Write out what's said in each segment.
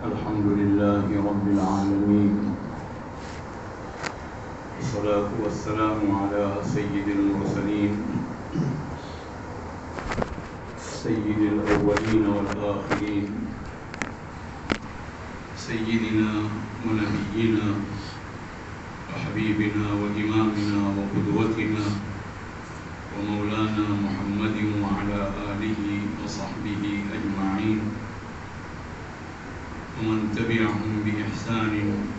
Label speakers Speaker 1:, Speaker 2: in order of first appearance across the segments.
Speaker 1: الحمد لله رب العالمين، والصلاة والسلام على سيد المرسلين سيد الأولين والآخرين سيدنا ونبينا وحبيبنا وإمامنا وقدوتنا ومولانا محمد وعلى آله وصحبه أجمعين ومن تبعهم بإحسان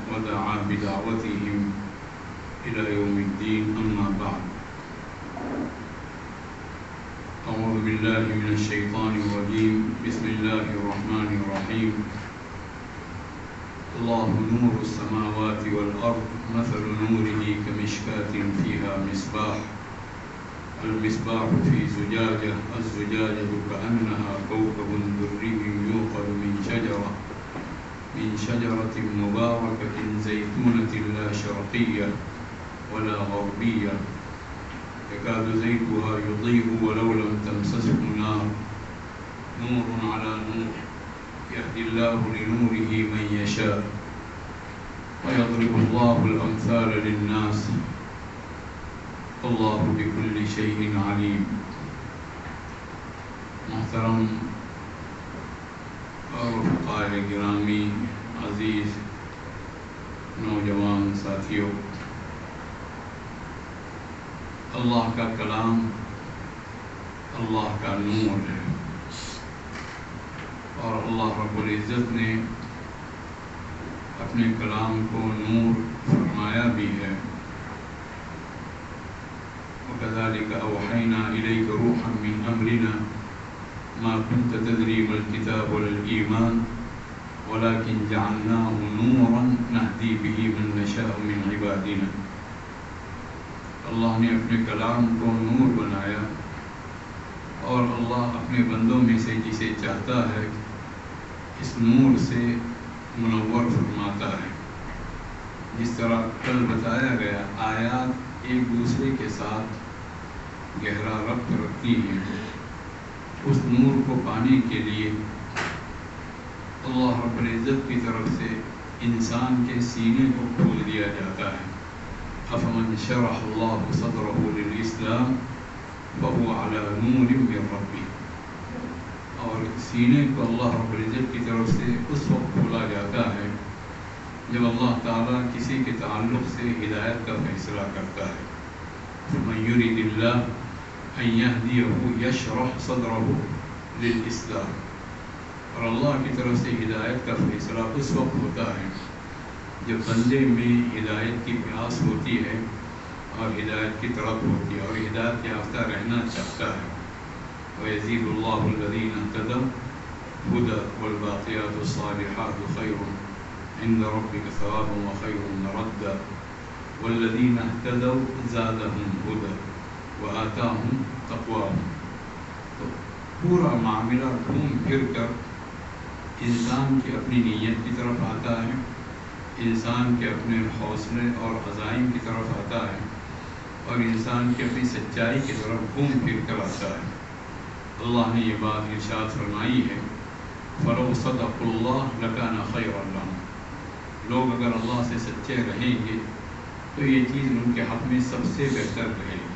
Speaker 1: ودعا بدعوتهم إلى يوم الدين. أما بعد، أعوذ بالله من الشيطان الرجيم. بسم الله الرحمن الرحيم. الله نور السماوات والأرض، مثل نوره كمشكاة فيها مصباح، المصباح في زجاجة، الزجاجة كأنها كوكب دري يوقد من شجرة مباركة زيتونة لا شرقية ولا غربية يكاد زيتها يضيء ولو لم تمسسه نار، نور على نور، يهدي الله لنوره من يشاء ويضرب الله الأمثال للناس، اللہ بكل شيء علیم. محترم اور رفقائے گرامی، عزیز نوجوان ساتھیوں، اللہ کا کلام اللہ کا نور ہے، اور اللہ رب العزت نے اپنے کلام کو نور فرمایا بھی ہے. وَكَذَلِكَ أَوْحَيْنَا إِلَيْكَ رُوحًا مِّنْ أَمْرِنَا مَا كُنْتَ تَدْرِي مَا الْكِتَابُ وَلَا الْإِيمَانُ وَلَكِنْ جَعَلْنَاهُ نُورًا نَهْدِي بِهِ مَن نَّشَاءُ مِنْ عِبَادِنَا. اللہ نے اپنے کلام کو نور بنایا، اور اللہ اپنے بندوں میں سے جسے چاہتا ہے اس نور سے منور فرماتا ہے. جس طرح کل بتایا گیا، آیات ایک دوسرے کے ساتھ گہرا ربط رکھتی ہیں. اس نور کو پانے کے لیے اللہ رب العزت کی طرف سے انسان کے سینے کو کھول دیا جاتا ہے. افمن شرح اللہ صدرہ للاسلام فهو على نور من ربه. اور سینے کو اللہ رب العزت کی طرف سے اس وقت کھولا جاتا ہے جب اللہ تعالیٰ کسی کے تعلق سے ہدایت کا فیصلہ کرتا ہے. فَمَن يُرِدِ اللَّهُ أَن يَهْدِيَهُ يَشْرَحْ صَدْرَهُ لِلْإِسْلَامِ. اور اللہ کی طرف سے ہدایت کا فیصلہ اس وقت ہوتا ہے جب بندے میں ہدایت کی پیاس ہوتی ہے اور ہدایت کی طلب ہوتی ہے اور ہدایت یافتہ رہنا چاہتا ہے. وَيَزِيدُ اللَّهُ الَّذِينَ اهْتَدَوْا هُدًى وَالْبَاقِيَاتُ الصَّالِحَاتُ خَيْرٌ عند ربك ثوابا وخير مردا والذين اهتدوا زادهم هدى وآتاهم تقواهم. تو پورا معاملہ گھوم پھر کر انسان کی اپنی نیت کی طرف آتا ہے، انسان کے اپنے حوصلے اور عزائم کی طرف آتا ہے، اور انسان کی اپنی سچائی کی طرف گھوم پھر کر آتا ہے. اللہ نے یہ بات ارشاد فرمائی ہے، فَلَوْ صَدَقُوا اللَّهَ لَكَانَ خَيْرًا لَهُمْ. لوگ اگر اللہ سے سچے رہیں گے تو یہ چیز ان کے حق میں سب سے بہتر رہے گی.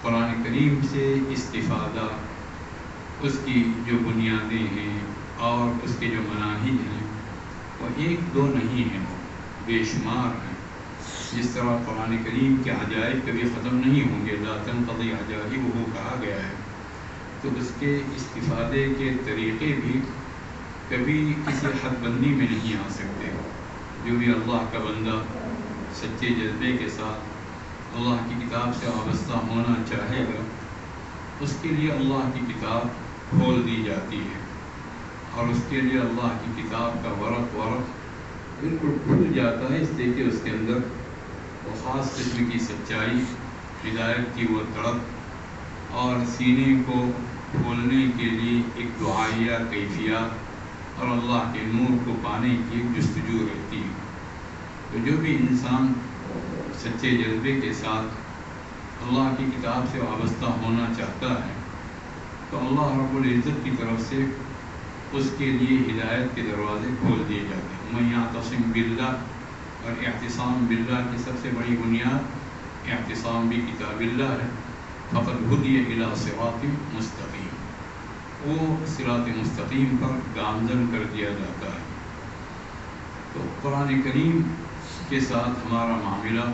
Speaker 1: قرآن کریم سے استفادہ، اس کی جو بنیادیں ہیں اور اس کے جو مناہج ہیں وہ ایک دو نہیں ہیں، بے شمار ہیں. جس طرح قرآن کریم کے عجائب کبھی ختم نہیں ہوں گے، لا تنقضی عجائبہ کہا گیا ہے، تو اس کے استفادے کے طریقے بھی کبھی کسی حد بندی میں نہیں آ سکتے. جو بھی اللہ کا بندہ سچے جذبے کے ساتھ اللہ کی کتاب سے وابستہ ہونا چاہے گا، اس کے لیے اللہ کی کتاب کھول دی جاتی ہے، اور اس کے لیے اللہ کی کتاب کا ورق بالکل کھل جاتا ہے، اس لیے کہ اس کے اندر وہ خاص قسم کی سچائی، ہدایت کی وہ تڑپ اور سینے کو کھولنے کے لیے ایک دعائیہ کیفیات اور اللہ کے نور کو پانے کی ایک جستجو رہتی ہے. تو جو بھی انسان سچے جذبے کے ساتھ اللہ کی کتاب سے وابستہ ہونا چاہتا ہے تو اللہ رب العزت کی طرف سے اس کے لیے ہدایت کے دروازے کھول دیے جاتے ہیں. من یعتصم باللہ، اور اعتصام باللہ کی سب سے بڑی بنیاد اعتصام بکتاب اللہ ہے. فقد ہدی الی صراط مستقیم، وہ صراط مستقیم پر گامزن کر دیا جاتا ہے. تو قرآن کریم کے ساتھ ہمارا معاملہ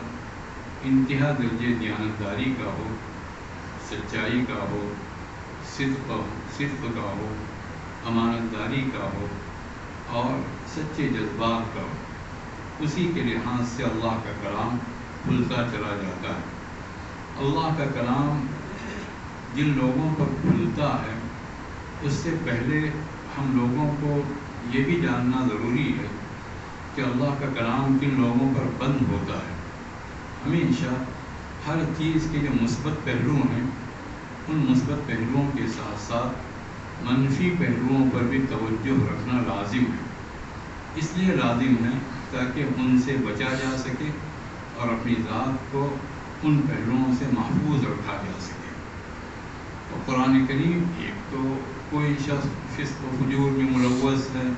Speaker 1: انتہا درجے دیانتداری کا ہو، سچائی کا ہو، صدق کا ہو، امانت داری کا ہو اور سچے جذبات کا ہو، اسی کے لحاظ سے اللہ کا کلام کھلتا چلا جاتا ہے. اللہ کا کلام جن لوگوں پر کھلتا ہے اس سے پہلے ہم لوگوں کو یہ بھی جاننا ضروری ہے کہ اللہ کا کلام کن لوگوں پر بند ہوتا ہے. ہمیشہ ہر چیز کے جو مثبت پہلو ہیں ان مثبت پہلوؤں کے ساتھ ساتھ منفی پہلوؤں پر بھی توجہ رکھنا لازم ہے. اس لیے لازم ہے تاکہ ان سے بچا جا سکے اور اپنی ذات کو ان پہلوؤں سے محفوظ رکھا جا سکے. اور قرآن کریم ایک تو کوئی شخص فسق و فجور میں ملوث ہے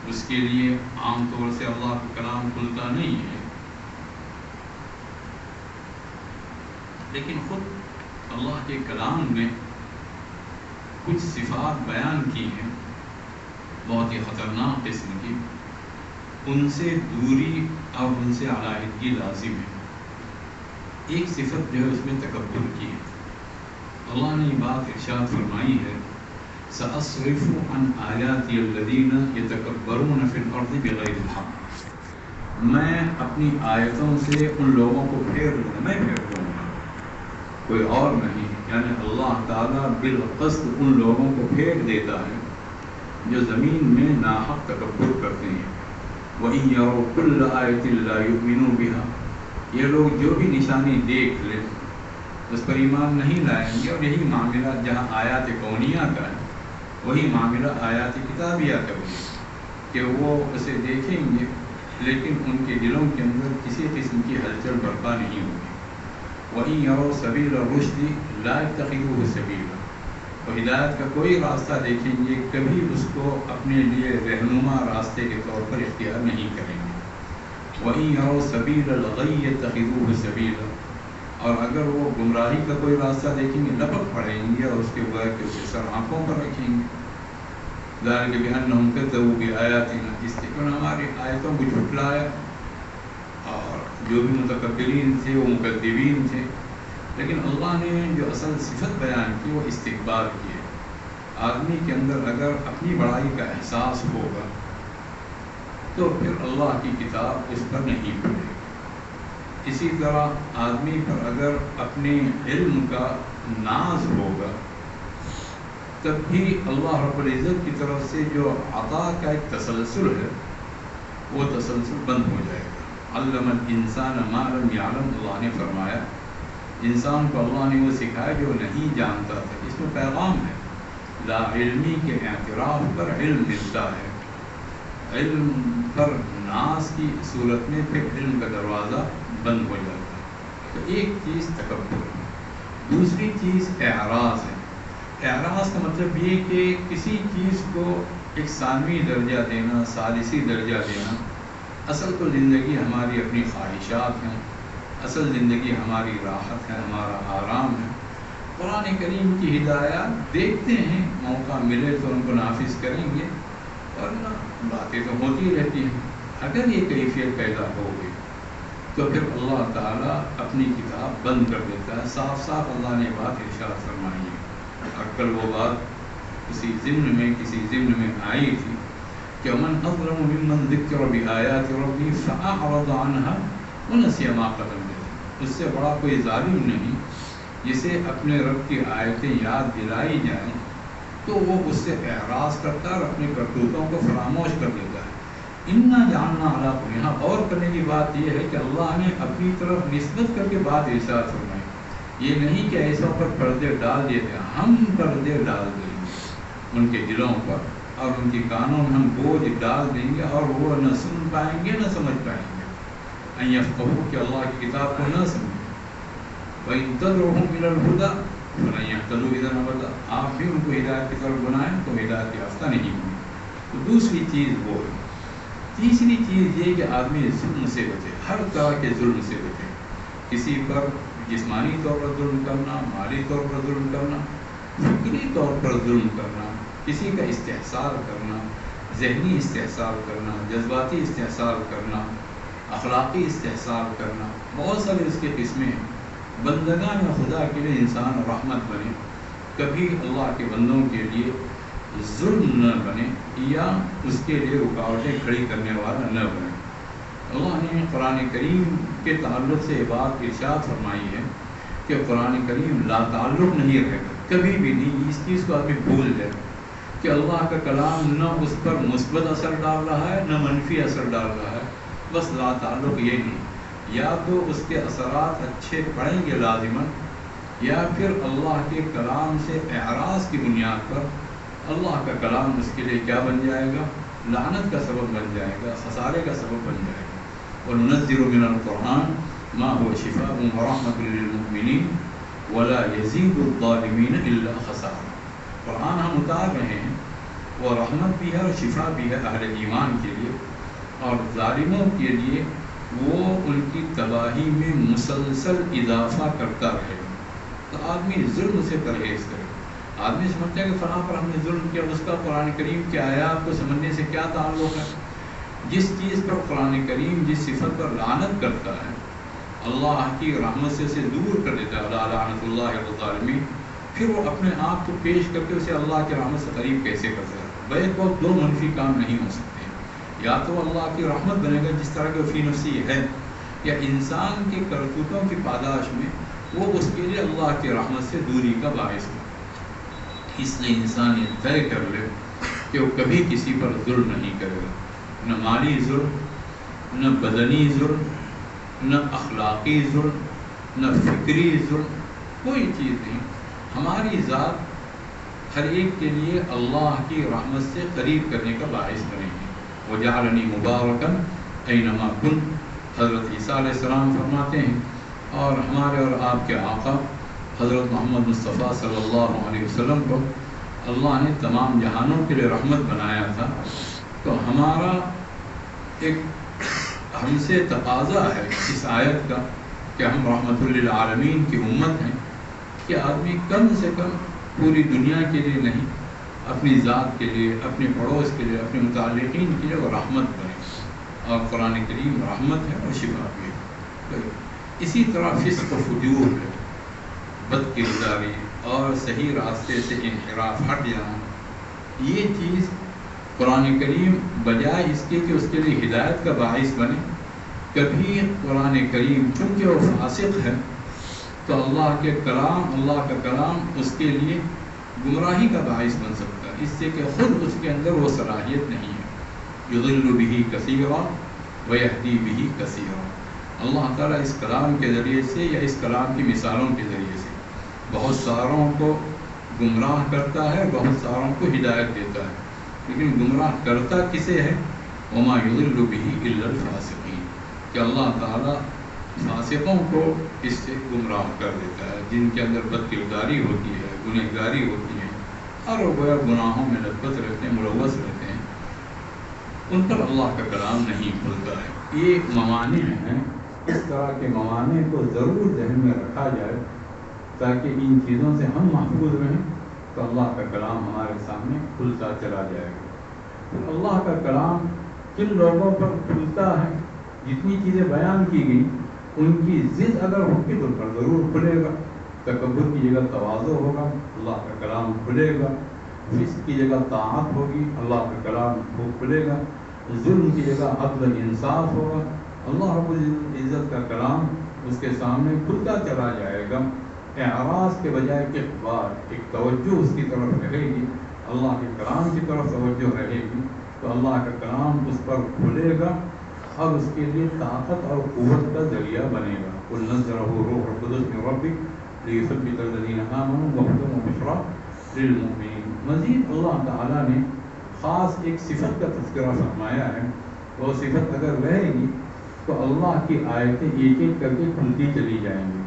Speaker 1: اس کے لیے عام طور سے اللہ کا کلام کھلتا نہیں ہے، لیکن خود اللہ کے کلام نے کچھ صفات بیان کی ہیں بہت ہی خطرناک قسم کی، ان سے دوری اور ان سے علیحدگی لازم ہے. ایک صفت جو ہے اس میں تکبر کی ہے. اللہ نے یہ بات ارشاد فرمائی ہے سأصرف عن آیاتی الذین یتکبرون فی الارض بغیر الحق، میں اپنی آیتوں سے ان لوگوں کو پھیر دوں گا، میں پھیر دوں گا، کوئی اور نہیں. یعنی اللہ تعالیٰ بالقصد ان لوگوں کو پھینک دیتا ہے جو زمین میں ناحق تکبر کرتے ہیں. وَإِن يَرَوْا كُلَّ آیَةٍ لَا يُؤْمِنُوا بِهَا، یہ لوگ جو بھی نشانی دیکھ لیں اس پر ایمان نہیں لائیں گے. اور یہی معاملہ جہاں آیات کونیہ کا ہے وہی معاملہ آیات کتابیہ کا بھی ہے کہ وہ اسے دیکھیں گے لیکن ان کے دلوں کے اندر کسی قسم کی ہلچل برپا نہیں ہوگی. وَإِن يَرَوْا سَبِيلَ الرُّشْدِ لَا يَتَّخِذُوهُ سَبِيلًا، اور ہدایت کا کوئی راستہ دیکھیں گے کبھی اس کو اپنے لیے رہنما راستے کے طور پر اختیار نہیں کریں گے. وَإِن يَرَوْا سَبِيلَ الْغَيِّ يَتَّخِذُوهُ سَبِيلًا، اور اگر وہ گمراہی کا کوئی راستہ دیکھیں گے لپک پڑیں گے اور اس کے بعد کہ اسے سر آنکھوں پر رکھیں گے. ذَلِكَ بِأَنَّهُمْ كَذَّبُوا بِآيَاتِنَا، اس لیے انہوں نے ہماری آیتوں کو جھٹلایا، اور جو بھی متکبرین تھے وہ مکذبین تھے. لیکن اللہ نے جو اصل صفت بیان کی وہ استکبار کی ہے. آدمی کے اندر اگر اپنی بڑائی کا احساس ہوگا تو پھر اللہ کی کتاب اس پر نہیں پڑے گی. اسی طرح آدمی پر اگر اپنے علم کا ناز ہوگا تب بھی اللہ رب العزت کی طرف سے جو عطا کا ایک تسلسل ہے وہ تسلسل بند ہو جائے گا. علم الانسان ما لم یعلم، اللہ نے فرمایا انسان کو اللہ نے وہ سکھایا جو نہیں جانتا تھا. اس میں پیغام ہے لا علمی کے اعتراف پر علم ملتا ہے. علم پر ناز کی صورت میں پھر علم کا دروازہ بند ہو جاتا ہے. تو ایک چیز تکبر ہے، دوسری چیز اعراض ہے. اعراض کا مطلب یہ کہ کسی چیز کو ایک ثانوی درجہ دینا، ثالثی درجہ دینا. اصل تو زندگی ہماری اپنی خواہشات ہیں، اصل زندگی ہماری راحت ہے، ہمارا آرام ہے. قرآن کریم کی ہدایات دیکھتے ہیں، موقع ملے تو ان کو نافذ کریں گے، ورنہ باتیں تو ہوتی رہتی ہیں. اگر یہ کیفیت پیدا ہو گئی تو پھر اللہ تعالیٰ اپنی کتاب بند کر دیتا ہے. صاف صاف اللہ نے بات ارشاد فرمائی ہے. اور کل وہ بات کسی ضمن میں آئی تھی کہ من اظلم ممن ذکر بآیات ربہ فأعرض عنها ونسی ما قدم به، اس سے بڑا کوئی ظالم نہیں جسے اپنے رب کی آیتیں یاد دلائی جائیں تو وہ اس سے اعراض کرتا ہے اور اپنے کرتوتوں کو فراموش کر دیتا ہے. انا جعلنا علی قلوبہم، یہاں غور کرنے کی بات یہ ہے کہ اللہ نے اپنی طرف نسبت کر کے بات ارشاد فرمائی. یہ نہیں کہ ایسا پر پردے ڈال دیتے ہیں، ہم پردے ڈال دیں گے ان کے دلوں پر اور ان کی کانوں میں ہم بوجھ ڈال دیں گے اور وہ نہ سن پائیں گے نہ سمجھ پائیں گے. ان یفقہوا، کہ اللہ کی کتاب کو نہ سمجھیں. وَإِن تَدْعُوهُمْ إِلَى الْهُدَىٰ، فَلَن يَهْتَدُوا إِذًا أَبَدًا، آپ بھی ان کو ہدایت کی طرف بنائیں تو ہدایت یافتہ نہیں ہوں گے۔ تو دوسری چیز وہ ہے۔ تیسری چیز یہ کہ آدمی ظلم سے بچے، ہر طرح کے ظلم سے بچے، کسی پر جسمانی طور پر ظلم کرنا، مالی طور پر ظلم کرنا، فکری طور پر ظلم کرنا، کسی کا استحصال کرنا، ذہنی استحصال کرنا، جذباتی استحصال کرنا، اخلاقی استحصال کرنا، بہت سارے اس کے قسمیں ہیں۔ بندگان خدا کے لیے انسان رحمت بنے، کبھی اللہ کے بندوں کے لیے ظلم نہ بنے یا اس کے لیے رکاوٹیں کھڑی کرنے والا نہ بنے۔ اللہ نے قرآن کریم کے تعلق سے یہ بات ارشاد فرمائی ہے کہ قرآن کریم لا تعلق نہیں رہے گا، کبھی بھی نہیں۔ اس چیز کو آدمی بھول جائے کہ اللہ کا کلام نہ اس پر مثبت اثر ڈال رہا ہے نہ منفی اثر ڈال رہا ہے، بس لا تعلق یہ نہیں۔ یا تو اس کے اثرات اچھے پڑیں گے لازماً، یا پھر اللہ کے کلام سے اعراض کی بنیاد پر اللہ کا کلام اس کے لیے کیا بن جائے گا؟ لعنت کا سبب بن جائے گا، خسارے کا سبب بن جائے گا۔ وَنُنَزِّلُ مِنَ الْقُرْآنِ مَا هُوَ شِفَاءٌ وَرَحْمَةٌ لِّلْمُؤْمِنِينَ وَلَا يَزِيدُ الظَّالِمِينَ إِلَّا خَسَارًا۔ قرآن ہم اتار رہے ہیں، وہ رحمت بھی ہے اور شفا بھی ہے اہل ایمان کے لیے، اور ظالموں کے لیے وہ ان کی تباہی میں مسلسل اضافہ کرتا رہے گا۔ تو آدمی ظلم سے پرہیز کرے۔ آدمی سمجھتا ہے کہ فلاں پر ہم نے ظلم کیا، اس کا قرآن کریم کی آیات کو سمجھنے سے کیا تعلق ہے؟ جس چیز پر قرآن کریم جس صفت پر لعنت کرتا ہے، اللہ کی رحمت سے اسے دور کر دیتا ہے، لعنت اللہ علی الظالمین، پھر وہ اپنے آپ کو پیش کر کے اسے اللہ کی رحمت سے قریب کیسے کرتا ہے؟ بیک وقت دو منفی کام نہیں ہو سکتے، یا تو اللہ کی رحمت بنے گا جس طرح کہ فی نفسی ہے، یا انسان کی کرتوتوں کی پاداش میں وہ اس کے لیے اللہ کی رحمت سے دوری کا باعث ہو۔ اس لیے انسان یہ طے کر لے کہ وہ کبھی کسی پر ظلم نہیں کرے گا، نہ مالی ظلم، نہ بدنی ظلم، نہ اخلاقی ظلم، نہ فکری ظلم، کوئی چیز نہیں۔ ہماری ذات ہر ایک کے لیے اللہ کی رحمت سے قریب کرنے کا باعث بنے گی۔ وَجَعَلَنِي مُبَارَكًا أَيْنَمَا كُنتُ، حضرت عیسیٰ علیہ السلام فرماتے ہیں، اور ہمارے اور آپ کے آقا حضرت محمد مصطفیٰ صلی اللہ علیہ وسلم کو اللہ نے تمام جہانوں کے لیے رحمت بنایا تھا۔ تو ہمارا ایک ہم سے تقاضا ہے اس آیت کا کہ ہم رحمت للعالمین کی امت ہیں، کہ آدمی کم سے کم پوری دنیا کے لیے نہیں، اپنی ذات کے لیے، اپنے پڑوس کے لیے، اپنے متعلقین کے لیے وہ رحمت بنے، اور قرآن کریم رحمت ہے اور شفا بھی ہے۔ اسی طرح فسق و فجور ہے، بد کرداری اور صحیح راستے سے انحراف، ہٹ جانا، یہ چیز قرآن کریم بجائے اس کے کہ اس کے لیے ہدایت کا باعث بنے، کبھی قرآن کریم چونکہ وہ فاسق ہے تو اللہ کا کلام اس کے لیے گمراہی کا باعث بن سکتا ہے، اس سے کہ خود اس کے اندر وہ صلاحیت نہیں ہے۔ یضل بہ کثیرا ویہدی بہ کثیرا۔ اللہ تعالیٰ اس کلام کے ذریعے سے یا اس کلام کی مثالوں کے ذریعے سے بہت ساروں کو گمراہ کرتا ہے، بہت ساروں کو ہدایت دیتا ہے، لیکن گمراہ کرتا کسے ہے؟ وما یضل بہ الا الفاسقین، کہ اللہ تعالیٰ فاسقوں کو اس سے گمراہ کر دیتا ہے، جن کے اندر بد کرداری ہوتی ہے، گنہگاری ہوتی ہے، اور وہ گناہوں میں لطفت رہتے ہیں، ملوث رہتے ہیں، ان پر اللہ کا کلام نہیں کھلتا ہے۔ یہ موانع ہیں، اس طرح کے موانع کو ضرور ذہن میں رکھا جائے تاکہ ان چیزوں سے ہم محفوظ رہیں، تو اللہ کا کلام ہمارے سامنے کھلتا چلا جائے گا۔ تو اللہ کا کلام کن لوگوں پر کھلتا ہے؟ جتنی چیزیں بیان کی گئی ان کی ضد اگر ہوگی تو پر ضرور کھلے گا۔ تکبر کی جگہ تواضع ہوگا، اللہ کا کلام کھلے گا۔ فسق کی جگہ طاعت ہوگی، اللہ کا کلام وہ کھلے گا۔ ظلم کی جگہ عدل انصاف ہوگا، اللہ رب العزت کا کلام اس کے سامنے کھلتا چلا جائے گا۔ اعراض کے بجائے اقبال، ایک توجہ اس کی طرف رہے گی، اللہ کے کلام کی طرف توجہ رہے گی، تو اللہ کا کلام اس پر کھلے گا اور اس کے لیے طاقت اور قوت کا ذریعہ بنے گا۔ قُلْ نَزَّلَهُ روح القدس من ربک لیثبت الذین آمنوا وہدی وبشریٰ للمؤمنین۔ مزید اللہ تعالیٰ نے خاص ایک صفت کا تذکرہ فرمایا ہے، وہ صفت اگر رہے گی تو اللہ کی آیتیں ایک ایک کر کے کھلتی چلی جائیں گی۔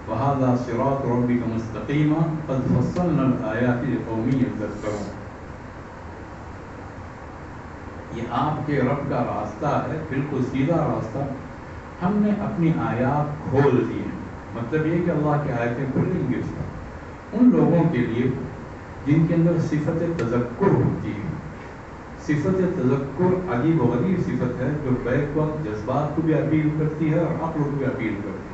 Speaker 1: وَهَذَا صِرَاطُ رَبِّكَ مُسْتَقِيمًا قَدْ فَصَّلْنَا الْآيَاتِ لِقَوْمٍ يَذَّكَّرُونَ۔ یہ آپ کے رب کا راستہ ہے، بالکل سیدھا راستہ، ہم نے اپنی آیات کھول دی ہیں۔ مطلب یہ کہ اللہ کی آیتیں کھلیں گی اس پر ان لوگوں کے لیے جن کے اندر صفت تذکر ہوتی ہے۔ صفت تذکر عجیب و غریب صفت ہے جو بیک وقت جذبات کو بھی اپیل کرتی ہے اور عقل کو بھی اپیل کرتی ہے۔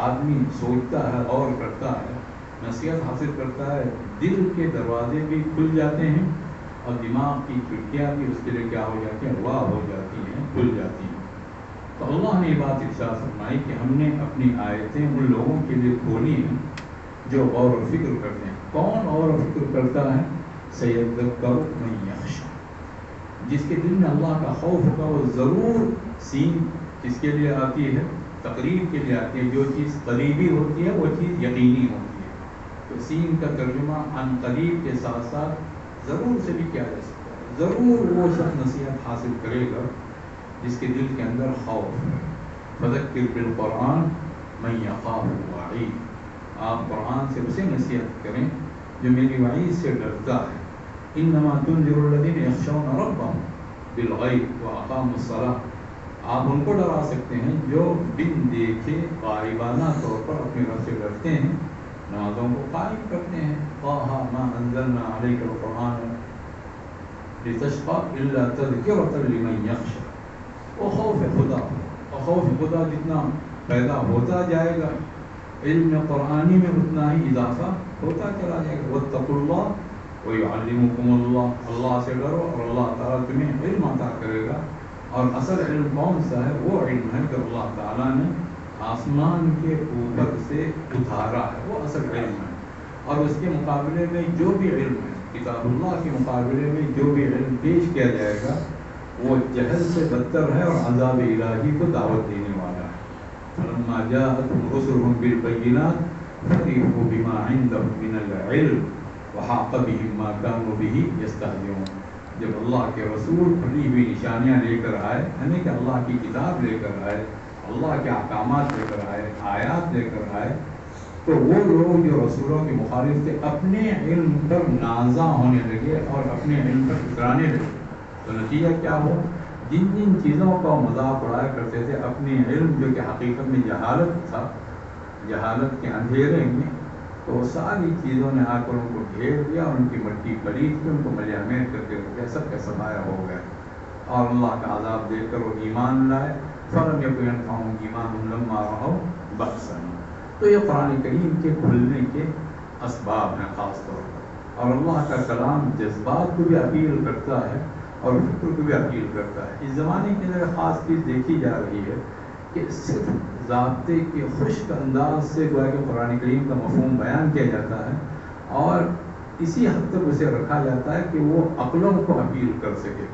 Speaker 1: آدمی سوچتا ہے اور کرتا ہے، نصیحت حاصل کرتا ہے، دل کے دروازے بھی کھل جاتے ہیں اور دماغ کی کھڑکیاں بھی اس کے لیے کیا ہو جاتی ہیں، واہ ہو جاتی ہیں، کھل جاتی ہیں۔ تو اللہ نے یہ بات ارشاد فرمائی کہ ہم نے اپنی آیتیں ان لوگوں کے لیے کھولی ہیں جو غور و فکر کرتے ہیں۔ کون غور و فکر کرتا ہے؟ سیذکر من یخشی، جس کے دل میں اللہ کا خوف ہوگا وہ ضرور سین کس کے لیے آتی ہے؟ تقریب کے لیے آتی ہے۔ جو چیز قریبی ہوتی ہے وہ چیز یقینی ہوتی ہے۔ تو سین کا ترجمہ عن قریب کے ساتھ ساتھ ضرور سے بھی کیا جا سکتا ہے۔ ضرور وہ شخص نصیحت حاصل کرے گا جس کے دل کے اندر خوف ہے۔ فذکر بالقرآن من یخاف وعید، آپ قرآن سے اسے نصیحت کریں جو میری وعید سے ڈرتا ہے۔ انما تنذر الذین یخشون ربهم بالغیب واقاموا الصلاۃ، آپ ان کو ڈرا سکتے ہیں جو بن دیکھے غائبانہ طور پر اپنے رب سے ڈرتے ہیں، نمازوں کو قائم کرتے ہیں۔ طٰہٰ ما انزلنا علیک القرآن لتشقى الا تذکرۃ لمن یخشی۔ وہ خوف خدا، اور خوف خدا جتنا پیدا ہوتا جائے گا علم قرآنی میں اتنا ہی اضافہ ہوتا چلا جائے گا۔ واتقوا اللہ ویعلمکم اللہ، اللہ سے ڈرو اور اللہ تعالیٰ تمہیں علم عطا کرے گا۔ اور اصل علم کون سا ہے؟ وہ علم ہے کہ اللہ تعالیٰ نے آسمان کے اوپر سے اتارا ہے، وہ اصل علم ہے۔ اور اس کے مقابلے میں جو بھی علم ہے، کتاب اللہ کے مقابلے میں جو بھی علم پیش کیا جائے گا وہ جہل سے بدتر ہے اور عذاب الہی کو دعوت دینے والا ہے۔ فلما جاءتهم رسلهم بالبينات فرحوا بما عندهم من العلم وحاق بهم ما كانوا به يستهزئون۔ جب اللہ کے رسول کھلی ہوئی نشانیاں لے کر آئے، یعنی کہ اللہ کی کتاب لے کر آئے، اللہ کے احکامات لے کر آئے، آیات لے کر آئے، تو وہ لوگ جو رسولوں کے مخالف تھے اپنے علم پر نازع ہونے لگے اور اپنے علم پر اترانے لگے۔ تو نتیجہ کیا ہو؟ جن جن چیزوں کا مذاق اڑایا کرتے تھے، اپنے علم جو کہ حقیقت میں جہالت تھا، جہالت کے اندھیرے میں، تو ساری چیزوں نے آ کر ان کو گھیر دیا، ان کی مٹی پلیت کی، ان کو ملیامین کر کے رکھ دیا، سب کا سبایا ہو گئے اور اللہ کا عذاب دیکھ کر وہ ایمان لائے۔ فَلَمْ يَكُنْ يَنْفَعُهُمْ إِيمَانُهُمْ لَمَّا رَأَوْا بَأْسَنَا۔ تو یہ قرآن کریم کے کھلنے کے اسباب ہیں خاص طور پر، اور اللہ کا کلام جذبات کو بھی اپیل کرتا ہے اور فکر کو بھی اپیل کرتا ہے۔ اس زمانے کے اندر خاص چیز دیکھی جا رہی ہے کہ صرف ضابطے کے خشک انداز سے گویا کہ قرآن کریم کا مفہوم بیان کیا جاتا ہے اور اسی حد تک اسے رکھا جاتا ہے کہ وہ عقلوں کو اپیل کر سکے۔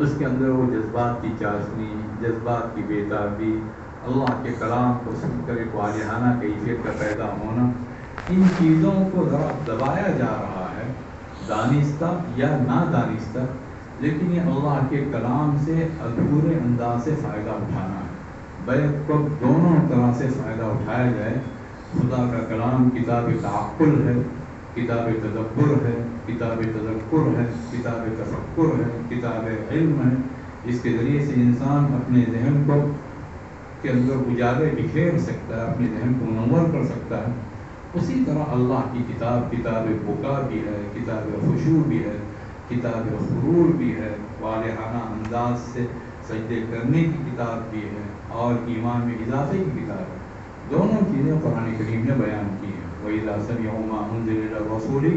Speaker 1: اس کے اندر وہ جذبات کی چاشنی، جذبات کی بےتابی، اللہ کے کلام کو سن کر ایک والہانہ کیفیت کا پیدا ہونا، ان چیزوں کو ذرا دبایا جا رہا ہے، دانستہ یا نادانستہ، لیکن یہ اللہ کے کلام سے ادھورے انداز سے فائدہ اٹھانا ہے۔ بیک وقت دونوں طرح سے فائدہ اٹھایا جائے۔ خدا کا کلام کتاب تعقل ہے، کتاب تدبر ہے، کتاب تذکر ہے، کتاب تفکر ہے، کتاب علم ہے۔ اس کے ذریعے سے انسان اپنے ذہن کو کے اندر اجالے بکھیر سکتا ہے، اپنے ذہن کو منور کر سکتا ہے۔ اسی طرح اللہ کی کتاب کتاب بکا بھی ہے، کتاب خشوع بھی ہے، کتاب غرور بھی ہے، والہانہ انداز سے سجدے کرنے کی کتاب بھی ہے، اور ایمان میں اضافے کی کتاب ہے۔ دونوں چیزیں قرآن کریم نے بیان کی ہیں۔ وَإِذَا سَمِعُوا مَا أُنزِلَ إِلَى الرَّسُولِ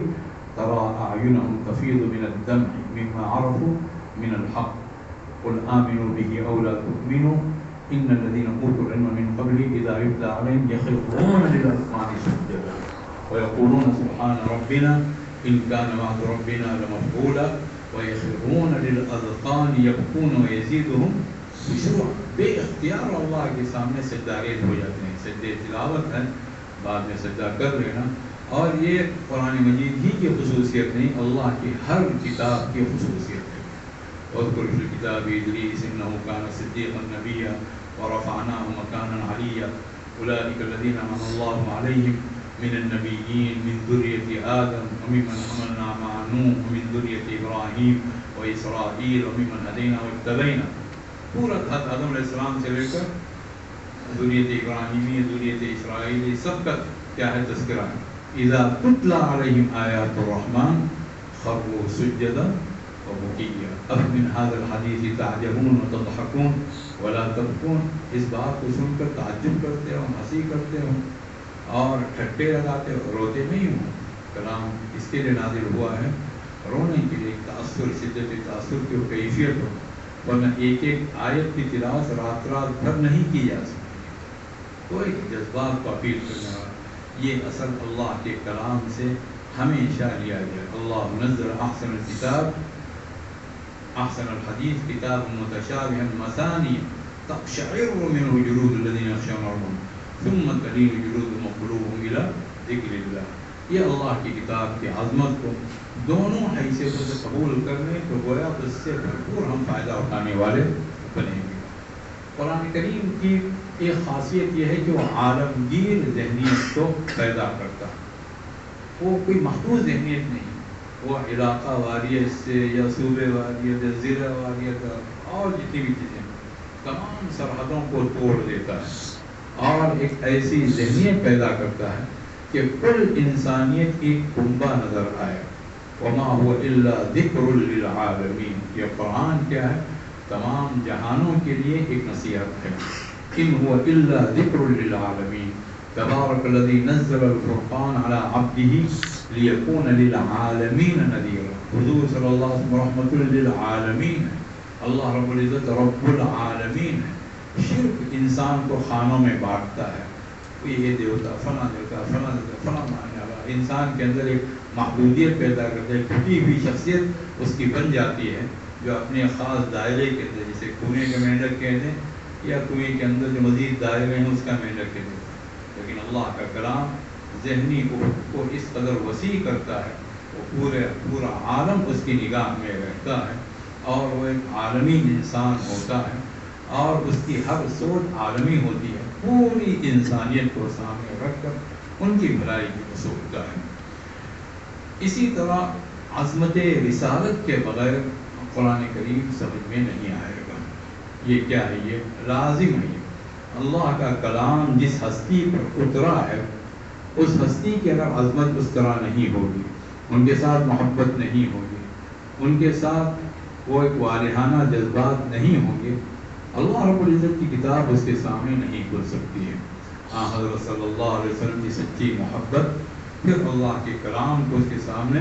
Speaker 1: تَرَىٰ أَعْيُنَهُمْ تَفِيضُ مِنَ الدَّمْعِ مِمَّا عَرَفُوا مِنَ الْحَقِّ قُلْ آمِنُوا بِهِ أَوْ لَا تُؤْمِنُوا إِنَّ الَّذِينَ أُوتُوا الْعِلْمَ مِنْ قَبْلِهِ إِذَا يُتْلَىٰ عَلَيْهِمْ يَخِرُّونَ لِلْأَذْقَانِ سُجَّدًا وَيَقُولُونَ سُبْحَانَ رَبِّنَا إِنْ كَانَ وَعْدُ رَبِّنَا لَمَفْعُولًا وَيَخِرُّونَ لِلْأَذْقَانِ يَبْكُونَ وَيَزِيدُهُمْ خشوعًا۔ بے اختیار اللہ کے سامنے سجداریز ہو جاتے ہیں۔ سجدے تلاوت ہے، بعد میں سجدہ کر لینا، اور یہ قرآن مجید ہی کی خصوصیت نہیں، اللہ کی ہر کتاب کی خصوصیت ہے۔ اذکر فی الکتاب ادریس انہ کان صدیقا نبیا ورفعناہ مکانا علییا اولئک الذین انعم اللہ علیہم من النبیین من ذریۃ آدم وممن حملنا مع نوح ومن ذریۃ ابراہیم واسرائیل وممن ہدینا واجتبینا. پورا آدم علیہ السلام سے لے کر ذریۃ ابراہیمی ذریۃ اسرائیلی سب کا کیا ہے تذکرہ ہے. اذا تتلی علیہم آیات الرحمن خروا سجدا وبکیا افمن هذا الحدیث تعجبون وتضحکون ولا تبکون. اس بات کو سن کر تعجب کرتے ہو, ہنسی کرتے ہو اور ٹھٹے لگاتے ہو, روتے نہیں ہو. کلام اس کے لیے نازل ہوا ہے رونے کے لیے, تاثر, شدت تاثر کی کیفیت ہو, ورنہ ایک ایک آیت کی تلاوت رات رات بھر نہیں کی جا سکتی. تو ایک جذبات کو اپیل کرنے والا یہ اصل اللہ کے کلام سے ہمیشہ لیا گیا. اللہ نزل احسن الکتاب احسن الحدیث کتاب متشابہ مثانی تقشعر منه جلود الذین یخشون ربهم ثم تلین جلودهم وقلوبهم الی ذکر اللہ. یہ اللہ کی کتاب کی عظمت کو دونوں حیثیتوں سے قبول کرنے تو گویا اس سے بھرپور ہم فائدہ اٹھانے والے بنیں گے. قرآن کریم کی ایک خاصیت یہ ہے کہ وہ عالمگیر ذہنیت کو پیدا کرتا ہے. وہ کوئی محدود ذہنیت نہیں, وہ علاقہ واریت سے یا صوبے واریت یا ضلع واریت اور جتنی بھی چیزیں تمام سرحدوں کو توڑ دیتا ہے اور ایک ایسی ذہنیت پیدا کرتا ہے کہ کل انسانیت کی کنبہ نظر آئے. وما هو الا ذکر للعالمین. یہ قرآن کیا ہے؟ تمام جہانوں کے لیے ایک نصیحت ہے. ان هو الا ذکر للعالمین تبارک الذی نزل الفرقان علی عبده لیکون للعالمین نذیرا. حضور صلی اللہ علیہ وسلم رحمت للعالمین ہے. اللہ رب العزت رب العالمین ہے. شرک انسان کو خانوں میں بانٹتا ہے, یہ دیوتا فلاں دیوتا فلاں دیوتا فلاں ماننے والا. انسان کے اندر ایک محدودیت پیدا کرتا ہے, ٹوٹی ہوئی شخصیت اس کی بن جاتی ہے جو اپنے خاص دائرے کے اندر, جیسے کنویں کے مینڈک کہتے ہیں یا کنویں کے اندر جو مزید دائرے ہیں اس کا مینڈک کہتے ہیں. لیکن اللہ کا کلام ذہنی کو اس قدر وسیع کرتا ہے, وہ پورا عالم اس کی نگاہ میں رہتا ہے اور وہ ایک عالمی انسان ہوتا ہے اور اس کی ہر سوچ عالمی ہوتی ہے. پوری انسانیت کو سامنے رکھ کر ان کی بھلائی کو سوچتا ہے. اسی طرح عظمت رسالت کے بغیر قرآن کریم سمجھ میں نہیں آئے گا. یہ کیا ہے؟ یہ لازم ہے. اللہ کا کلام جس ہستی پر اترا ہے اس ہستی کی اگر عظمت اس طرح نہیں ہوگی, ان کے ساتھ محبت نہیں ہوگی, ان کے ساتھ وہ ایک والہانہ جذبات نہیں ہوں گے, اللہ رب العزت کی کتاب اس کے سامنے نہیں کھل سکتی ہے. حضرت صلی اللہ علیہ وسلم کی سچی محبت پھر اللہ کے کلام کو اس کے سامنے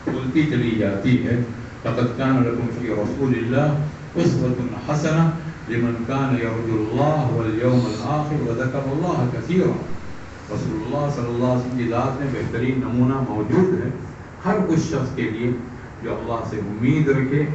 Speaker 1: کھلتی چلی جاتی ہے. لقد كان لكم في رسول الله أسوة حسنة لمن كان يرجو الله واليوم الآخر وذكر الله كثيرا. رسول اللہ صلی اللہ علیہ وسلم کی ذات میں بہترین نمونہ موجود ہے ہر اس شخص کے لیے جو اللہ سے امید رکھے,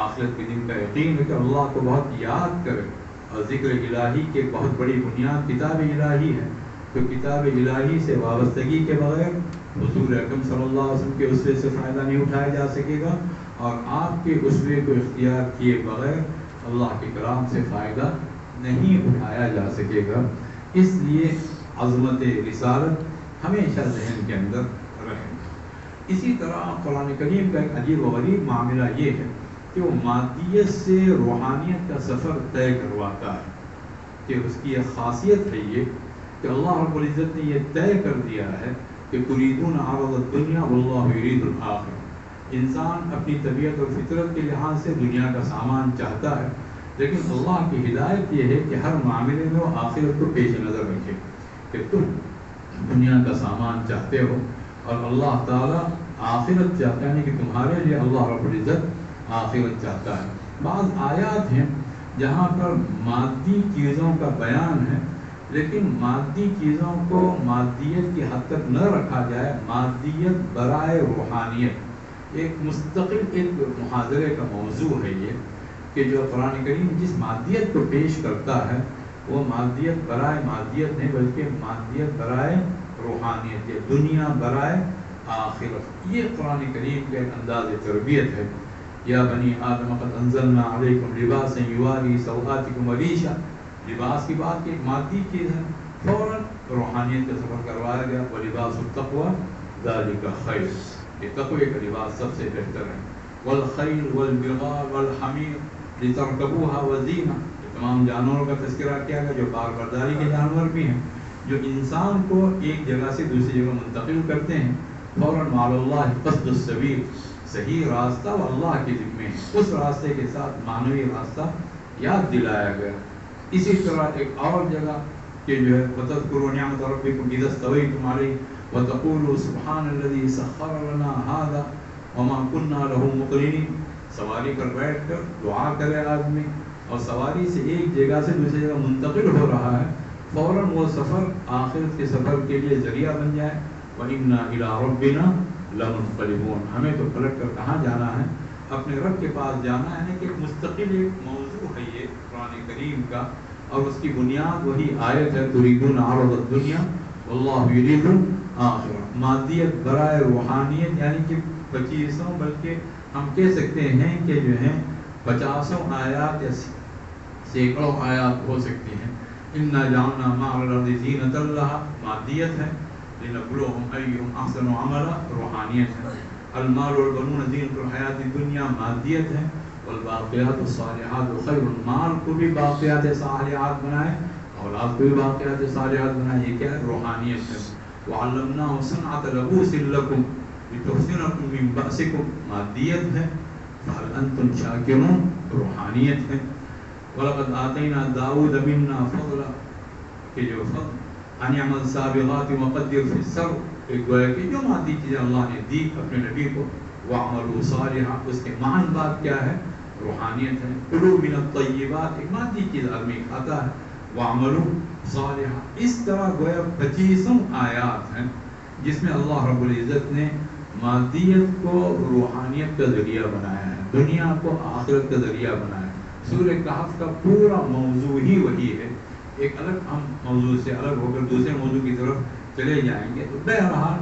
Speaker 1: آخرت کے دن کا یقین رکھے, اللہ کو بہت یاد کرے. اور ذکر الہی کی ایک بہت بڑی بنیاد کتاب الہی ہے. تو کتاب الہی سے وابستگی کے بغیر حضور اکرم صلی اللہ علیہ وسلم کے اسوے سے فائدہ نہیں اٹھایا جا سکے گا, اور آپ کے اسوے کو اختیار کیے بغیر اللہ کے کلام سے فائدہ نہیں اٹھایا جا سکے گا. اس لیے عظمت رسالت ہمیشہ ذہن کے اندر رہے. اسی طرح قرآن کریم کا ایک عجیب و غریب معاملہ یہ ہے کہ وہ مادیت سے روحانیت کا سفر طے کرواتا ہے. کہ اس کی ایک خاصیت ہے یہ کہ اللہ رب العزت نے یہ طے کر دیا ہے کہ تریدون عرض الدنیا واللہ یرید الآخرہ. انسان اپنی طبیعت اور فطرت کے لحاظ سے دنیا کا سامان چاہتا ہے, لیکن اللہ کی ہدایت یہ ہے کہ ہر معاملے میں وہ آخرت کو پیش نظر رکھے کہ تم دنیا کا سامان چاہتے ہو اور اللہ تعالیٰ آخرت چاہتا ہے کہ تمہارے لیے اللہ رب العزت آخرت چاہتا ہے. بعض آیات ہیں جہاں پر مادی چیزوں کا بیان ہے, لیکن مادی چیزوں کو مادیت کی حد تک نہ رکھا جائے. مادیت برائے روحانیت ایک مستقل ایک محاضرے کا موضوع ہے یہ, کہ جو قرآن کریم جس مادیت کو پیش کرتا ہے وہ مادیت برائے مادیت نہیں بلکہ مادیت برائے روحانیت یا دنیا برائے آخرت. یہ قرآن کریم کا ایک انداز تربیت ہے. یا بنی آدم قد انزلنا علیکم لباسا یواری سوآتکم وریشا. لباس کی بات کی ایک مادی چیز ہے, فوراً روحانیت کا سفر کروایا گیا. وَلِبَاسُ التَّقْوَى ذَلِكَ خَيْرٌ، یہ تقوی کا لباس سب سے بہتر ہے. وَالْخَيْلُ وَالْبِغَالُ وَالْحَمِيرُ لِتَرْكَبُوهَا وَزِينَةً، تمام جانوروں کا تذکرہ کیا گیا جو کار برداری کے جانور بھی ہیں، جو انسان کو ایک جگہ سے دوسری جگہ منتقل کرتے ہیں. فوراً مع اللہ قصد السبیل، صحیح راستہ وہ اللہ کے ذمے ہے، اس راستے کے ساتھ معنوی راستہ یاد دلایا گیا. اسی طرح ایک اور جگہ کہ جو ہے وَتَذْكُرُوا نِعْمَةَ رَبِّكُمْ إِذَا اسْتَوَيْتُمْ عَلَيْهِ وَتَقُولُوا سُبْحَانَ الَّذِي سَخَّرَ لَنَا هَذَا وَمَا كُنَّا لَهُ مُقْرِنِينَ. سواری پر بیٹھ کر دعا کرے آدمی اور سواری سے ایک جگہ سے دوسری جگہ منتقل ہو رہا ہے، فوراً وہ سفر آخرت کے سفر کے لیے ذریعہ بن جائے. وَإِنَّا إِلَىٰ رَبِّنَا لَمُنْقَلِبُونَ، ہمیں تو پلٹ کر کہاں جانا ہے؟ اپنے رب کے پاس جانا ہے. کہ مستقل ایک موضوع ہے یہ قرآن کریم کا، اور اس کی بنیاد وہی آیت ہے تُرِيدُونَ عَرَضَ الدُّنْيَا وَاللَّهُ يُرِيدُ الْآخِرَةَ. مادیت برائے روحانیت، یعنی کہ 25 بلکہ ہم کہہ سکتے ہیں کہ جو ہیں 50 آیات یا سینکڑوں آیات ہو سکتی ہیں. اِنَّا جَعَلْنَا مَعَ الْأَرْضِ زِينَةً لَهَا، مادیت ہے. لِنَبْلُوَهُمْ أَيُّهُمْ أَحْسَنُ عَمَلًا، روحانیت ہے. الْمَالُ وَالْبَنُونَ زِينَةُ الْحَيَاةِ الدُّنْيَا، مادیت ہے. والباقیات الصالحات خیر، مال کو بھی باقیات صالحات بنائے، اولاد کو بھی باقیات صالحات بنائے، یہ کیا ہے؟ روحانیت ہے. وَعَلَّمْنَاهُ صَنْعَةَ لَبُوسٍ لَكُمْ لِتُحْصِنَكُم مِّن بَأْسِكُمْ، مادیت ہے. فَهَلْ أَنْتُمْ شَاكِرُونَ، روحانیت ہے. وَلَقَدْ آتَيْنَا دَاوُودَ مِنَّا فَضْلًا، کہ جو فضل أَنْ يَعْمَلْ سَابِغَاتٍ وَقَدِّرْ فِي السَّرْدِ، ایک گویا کہ جو مادی چیزیں اللہ نے دی اپنے نبی کو. وَعْمَلُوا صَالِحًا، اس کے معنی بات کیا ہے؟ روحانیت ہے. کلوا من الطیبات، ایک مادی چیز آدمی کھاتا ہے. وَعْمَلُوا صَالِحًا، اس طرح گویا 25 آیات ہیں جس میں اللہ رب العزت نے مادیت کو روحانیت کا ذریعہ بنایا ہے، دنیا کو آخرت کا ذریعہ بنایا ہے. سورہ کہف کا پورا موضوع ہی وہی ہے. ایک الگ ہم موضوع سے الگ ہو کر دوسرے موضوع کی طرف چلے جائیں گے. تو بہرحال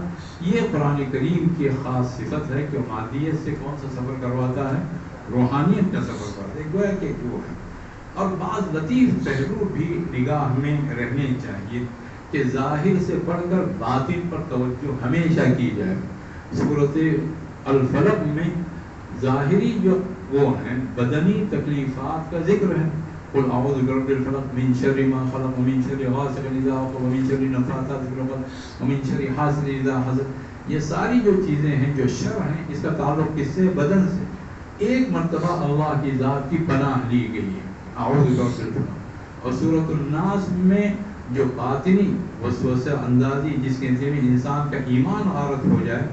Speaker 1: یہ قرآن کریم کی خاص صفت ہے کہ مادیت سے کون سا سفر کرواتا ہے؟ روحانیت کا سفر کرواتا ہے. گویا کہ وہ ہے. اور بعض لطیف پہلو بھی نگاہ میں رہنے چاہیے کہ ظاہر سے پڑھ کر باطن پر توجہ ہمیشہ کی جائے. سورۃ الفلق میں ظاہری جو وہ ہیں بدنی تکلیفات کا ذکر ہے. قل اعوذ برب الفلق من شر ما خلق ومن شر غاسق اذا وقب ومن شر النفاثات في العقد ومن شر حاسد اذا حسد. یہ ساری جو چیزیں ہیں جو شر ہیں، اس کا تعلق کس سے؟ بدن سے. ایک مرتبہ اللہ کی ذات کی پناہ لی گئی ہے، اعوذ برب الفلق. اور سورۃ الناس میں جو باطنی وسوسہ اندازی جس کے ذریعے انسان کا ایمان غارت ہو جائے،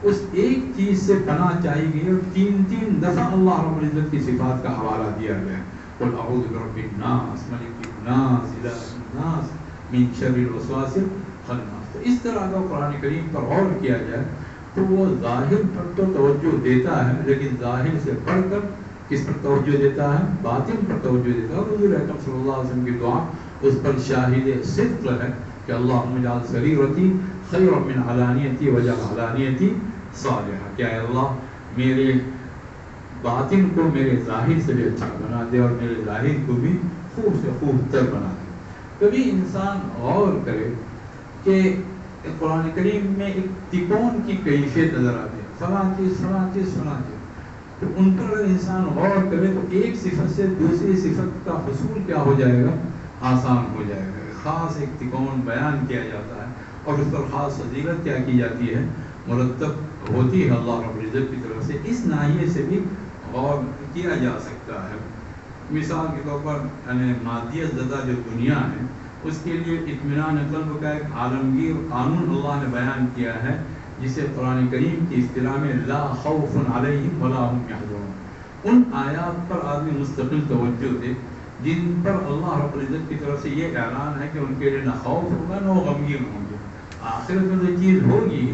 Speaker 1: اس ایک چیز سے پناہ چاہی گئی اور 3 دفعہ اللہ رب العزت کی صفات کا حوالہ دیا گیا. قل اعوذ برب الناس ملک الناس الہ الناس من شر الوسواس الخناس. تو اس طرح کا قرآن کریم پر غور کیا جائے تو وہ ظاہر پر تو توجہ دیتا ہے، لیکن ظاہر سے پڑھ کر کس پر توجہ دیتا ہے؟ باطن پر توجہ دیتا ہے. اور حضور اکرم صلی اللہ علیہ وسلم کی دعا اس پر شاہد صدق ہے کہ اللہم اجعل سریرتی خیرا من علانیتی واجعل علانیتی صالحہ. کہ اے اللہ میرے باطن کو میرے ظاہر سے بھی اچھا بنا دے اور میرے ظاہر کو بھی خوب سے خوب تر بنا دے. کبھی انسان غور کرے کہ قرآن کریم میں ایک تکون کی کیفیت نظر آتی ہے، فلاں چیز فلاں چیز فلاں چیز. تو ان پر اگر انسان غور کرے تو ایک صفت سے دوسری صفت کا حصول کیا ہو جائے گا؟ آسان ہو جائے گا. خاص ایک تکون بیان کیا جاتا ہے اور اس پر خاص فضیلت کیا کی جاتی ہے، مرتب ہوتی ہے اللہ رب العزت کی طرف سے. اس ناحیے سے بھی غور کیا جا سکتا ہے. مثال کے طور پر یعنی مادیت زدہ جو دنیا ہے اس کے لیے اطمینان قلب کا ایک عالمگیر قانون اللہ نے بیان کیا ہے، جسے قرآن کریم کی اصطلاح میں لا خوف علیہم ولا هم یحزنون. ان آیات پر آدمی مستقل توجہ دے جن پر اللہ رب العزت کی طرف سے یہ اعلان ہے کہ ان کے لیے نہ خوف ہوگا نہ غمگین ہوں گے. آخرت میں جو چیز ہوگی،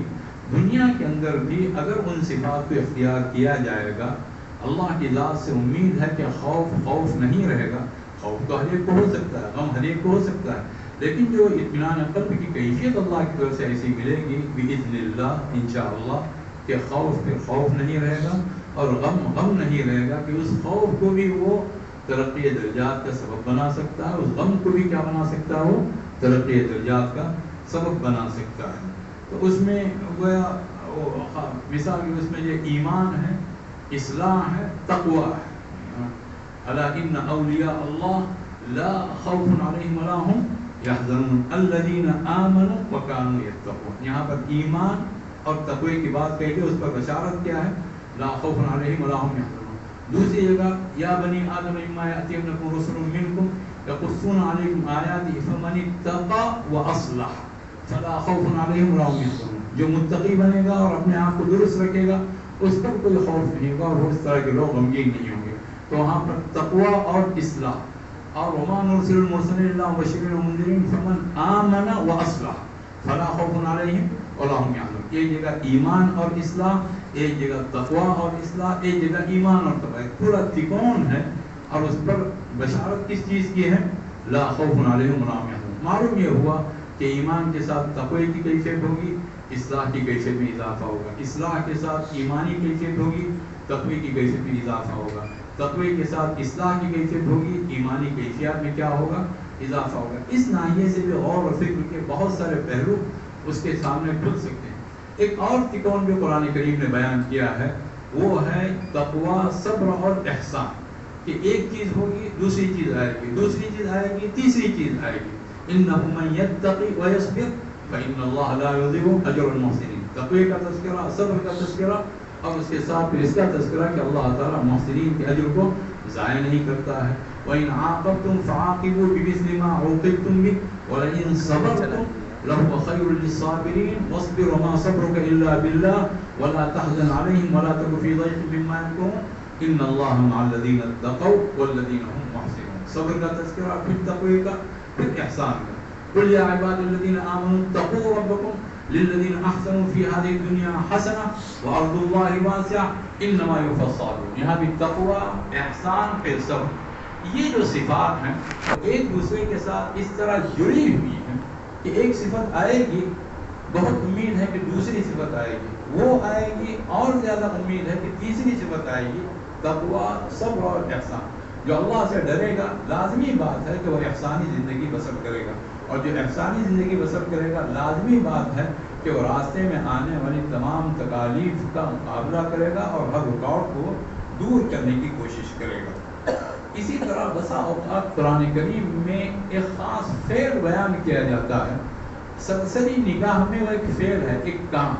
Speaker 1: دنیا کے اندر بھی اگر ان صفات کو اختیار کیا جائے گا، اللہ کی ذات سے امید ہے کہ خوف نہیں رہے گا. خوف تو ہر ایک کو ہو سکتا ہے، غم ہر ایک کو ہو سکتا ہے، لیکن جو اطمینان قلب کی کیفیت اللہ کی طرف سے ایسی ملے گی بإذن اللہ انشاءاللہ کہ خوف نہیں رہے گا اور غم نہیں رہے گا. کہ اس خوف کو بھی وہ ترقی درجات کا سبب بنا سکتا ہے، اس غم کو بھی کیا بنا سکتا ہے؟ وہ ترقی درجات کا سبب بنا سکتا ہے. تو اس میں گویا مثال کی اس میں یہ ایمان ہے، اصلاح ہے، تقوی ہے. الا ان اولیاء اللہ لا خوف علیہم ولا هم یحزنون الذین آمنوا وکانوا یتقون. یہاں پر ایمان اور تقوی کی بات کہی گئی، اس پر بشارت کیا ہے؟ لا خوف علیہم ولا هم یحزنون. دوسری جگہ یا بنی آدم اما یأتینکم رسل منکم یقصون علیکم آیاتی فمن اتقى واصلح فلا خوف علیہم ولا هم یحزنون. جو متقی بنے گا اور اپنے آپ کو درست رکھے گا اس پر کوئی خوف نہیں ہوگا اور اس طرح کے لوگ غمگین نہیں ہوں گے. تو وہاں پر تقوی اور اصلاح. اور وما نرسل المرسلین الا مبشرین ومنذرین فمن آمن واصلح فلا خوف علیہم ولا هم یحزنون. ایک جگہ ایمان اور اصلاح، ایک جگہ تقوی اور اصلاح، ایک جگہ ایمان اور تقوی. پورا تکون ہے اور اس پر بشارت کس چیز کی ہے؟ لا خوف علیہم ولا هم یحزنون. معلوم یہ ہوا کہ ایمان کے ساتھ تقوی کی کیفیت ہوگی، اصلاح کی کیفیت میں اضافہ ہوگا. اصلاح کے ساتھ ایمانی کیفیت ہوگی، تقوی کی کیفیت میں اضافہ ہوگا. تقوی کے ساتھ اصلاح کی کیفیت ہوگی، ایمانی کیفیات میں کیا ہوگا؟ اضافہ ہوگا. اس ناحیے سے بھی غور و فکر کے بہت سارے پہلو اس کے سامنے کھل سکتے ہیں. ایک اور تکون جو قرآن کریم نے بیان کیا ہے وہ ہے تقوی، صبر اور احسان. کہ ایک چیز ہوگی، دوسری چیز آئے گی، دوسری چیز آئے گی، تیسری چیز آئے گی. انہ من یتقی ویصبر فإن اللہ لا یضیع اجر المحسنین. تقوی کا تذکرہ، صبر کا تذکرہ اور اس کے ساتھ پھر اس کا تذکرہ کہ اللہ تعالیٰ محسنین کے اجر کو ضائع نہیں کرتا ہے. وَإِنْ عَاقَبْتُمْ فَعَاقِبُوا بِمِثْلِ مَا عُوقِبْتُمْ بِهِ وَلَئِنْ صَبَرْتُمْ لَهُوَ خَيْرٌ لِلصَّابِرِينَ وَاصْبِرْ وَمَا صَبْرُكَ إِلَّا بِاللَّهِ وَلَا تَحْزَنْ عَلَيْهِمْ وَلَا تَكُ فِي ضَيْقٍ مِّمَّا يَمْكُرُونَ إِنَّ اللَّهَ مَعَ الَّذِينَ اتَّقَوْا وَالَّذِينَ هُمْ مُحْسِنُونَ. صبر کا تذکرہ، پھر تقوی کا، پھر احسان کا. قُلْ يَا عِبَادِ الَّذِينَ آمَنُوا اتَّقُوا رَبَّكُمْ للذین احسنوا فی هذه الدنیا حسنہ وارض اللہ واسعہ انما یوفی الصابرون. یہاں بھی تقوی، احسان، پھر صبر. یہ جو صفات ہیں ایک دوسرے کے ساتھ اس طرح جڑی ہوئی ہیں کہ ایک صفت آئے گی، بہت امید ہے کہ دوسری صفت آئے گی، وہ آئے گی اور زیادہ امید ہے کہ تیسری صفت آئے گی. تقوی، صبر اور احسان. جو اللہ سے ڈرے گا لازمی بات ہے کہ وہ احسانی زندگی بسر کرے گا، اور جو احسانی زندگی بسر کرے گا لازمی بات ہے کہ وہ راستے میں آنے والی تمام تکالیف کا مقابلہ کرے گا اور ہر رکاوٹ کو دور کرنے کی کوشش کرے گا. اسی طرح بسا اوقات قرآن کریم میں ایک خاص فعل بیان کیا جاتا ہے. سرسری نگاہ میں وہ ایک فعل ہے، ایک کام،